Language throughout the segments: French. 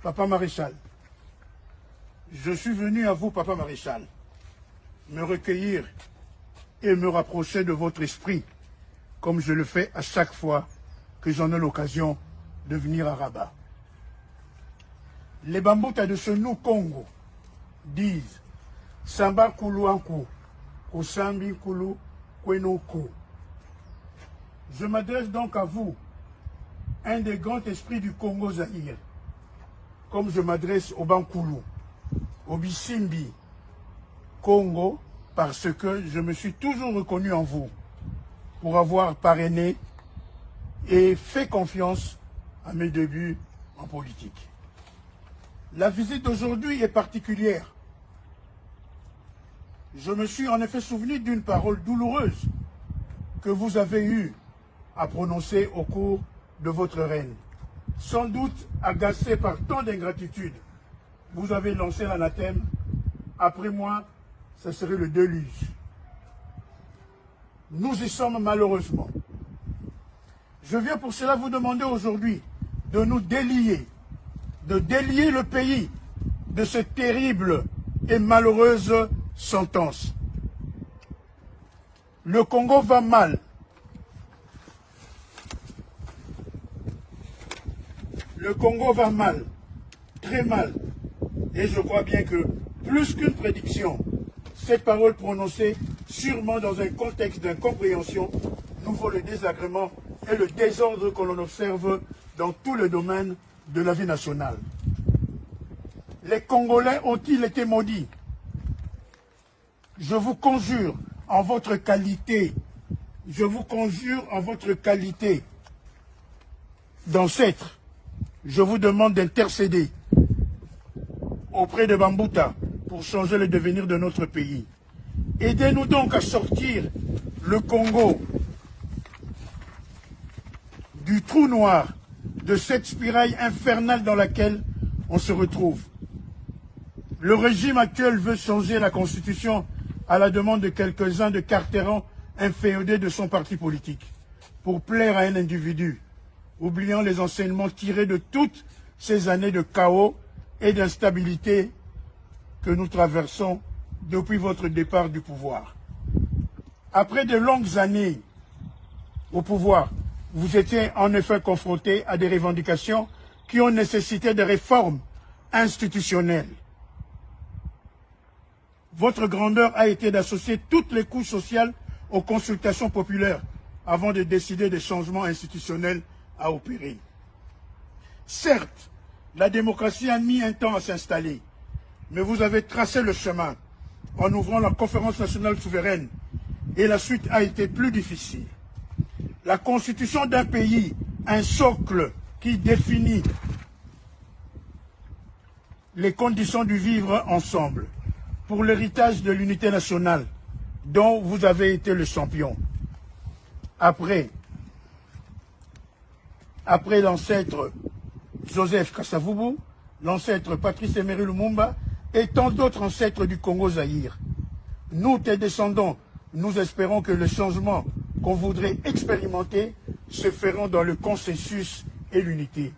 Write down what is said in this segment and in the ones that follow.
Papa Maréchal, je suis venu à vous, Papa Maréchal, me recueillir et me rapprocher de votre esprit, comme je le fais à chaque fois que j'en ai l'occasion de venir à Rabat. Les Bambouta de ce nous Congo disent Samba Kuluanku, Kosambi Kulu Kwenoko. Je m'adresse donc à vous, un des grands esprits du Congo Zaïre, comme je m'adresse au Bankoulou, au Bisimbi, Congo, parce que je me suis toujours reconnu en vous pour avoir parrainé et fait confiance à mes débuts en politique. La visite d'aujourd'hui est particulière. Je me suis en effet souvenu d'une parole douloureuse que vous avez eue à prononcer au cours de votre règne. Sans doute agacé par tant d'ingratitude, vous avez lancé l'anathème « Après moi, ce serait le déluge ». Nous y sommes malheureusement. Je viens pour cela vous demander aujourd'hui de nous délier, de délier le pays de cette terrible et malheureuse sentence. Le Congo va mal. Le Congo va mal, très mal. Et je crois bien que, plus qu'une prédiction, cette parole prononcée sûrement dans un contexte d'incompréhension nous vaut le désagrément et le désordre que l'on observe dans tous les domaines de la vie nationale. Les Congolais ont-ils été maudits? Je vous conjure en votre qualité, d'ancêtre, je vous demande d'intercéder auprès de Bambouta pour changer le devenir de notre pays. Aidez-nous donc à sortir le Congo du trou noir, de cette spirale infernale dans laquelle on se retrouve. Le régime actuel veut changer la constitution à la demande de quelques-uns de cartérans inféodés de son parti politique pour plaire à un individu, oubliant les enseignements tirés de toutes ces années de chaos et d'instabilité que nous traversons depuis votre départ du pouvoir. Après de longues années au pouvoir, vous étiez en effet confronté à des revendications qui ont nécessité des réformes institutionnelles. Votre grandeur a été d'associer toutes les couches sociales aux consultations populaires avant de décider des changements institutionnels à opérer. Certes, la démocratie a mis un temps à s'installer, mais vous avez tracé le chemin en ouvrant la conférence nationale souveraine et la suite a été plus difficile. La constitution d'un pays, un socle qui définit les conditions du vivre ensemble pour l'héritage de l'unité nationale dont vous avez été le champion. Après l'ancêtre Joseph Kasavubu, l'ancêtre Patrice Emery Lumumba et tant d'autres ancêtres du Congo Zaïre. Nous, tes descendants, nous espérons que les changements qu'on voudrait expérimenter se feront dans le consensus et l'unité.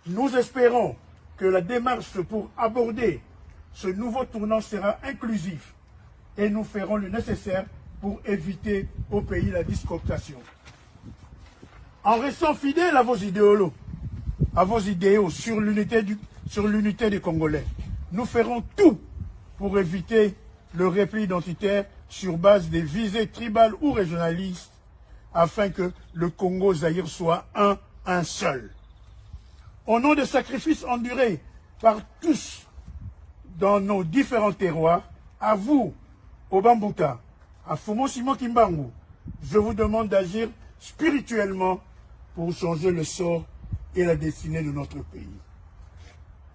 Nous espérons que la démarche pour aborder ce nouveau tournant sera inclusif et nous ferons le nécessaire pour éviter au pays la discooptation. En restant fidèles à vos idéaux sur l'unité des Congolais, nous ferons tout pour éviter le repli identitaire sur base des visées tribales ou régionalistes afin que le Congo Zaïre soit un seul. Au nom des sacrifices endurés par tous dans nos différents terroirs, à vous, au Bambouta, à Fumo Simo Kimbangu, je vous demande d'agir spirituellement pour changer le sort et la destinée de notre pays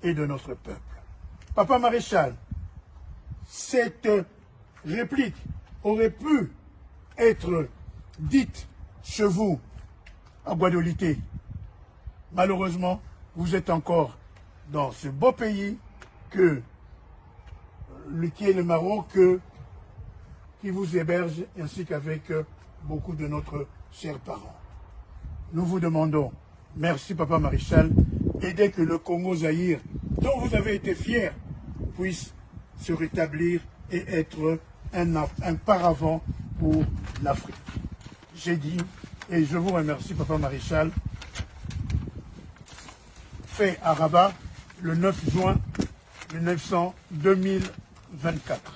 et de notre peuple. Papa Maréchal, cette réplique aurait pu être dite chez vous, à Guadolité. Malheureusement, vous êtes encore dans ce beau pays qui est le Maroc, qui vous héberge, ainsi qu'avec beaucoup de notre chers parents. Nous vous demandons, merci Papa Maréchal, aider que le Congo-Zaïre, dont vous avez été fiers, puisse se rétablir et être un paravent pour l'Afrique. J'ai dit, et je vous remercie, Papa Maréchal, fait à Rabat le 9 juin 2024.